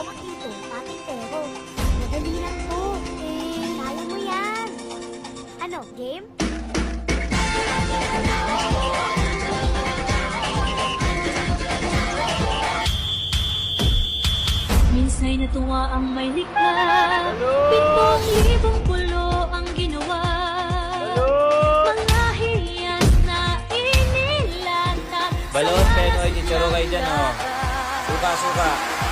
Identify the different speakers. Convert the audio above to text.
Speaker 1: tawag dito, patintero. Madali lang to. Kaya mo yan. Ano, game?
Speaker 2: Minsa'y natuwa ang may likha. 7,000 pulo ang ginawa. Mga hiyan na inilatag.
Speaker 3: Balot, penoy, chicharo kayo dyan, oh. Suka, suka.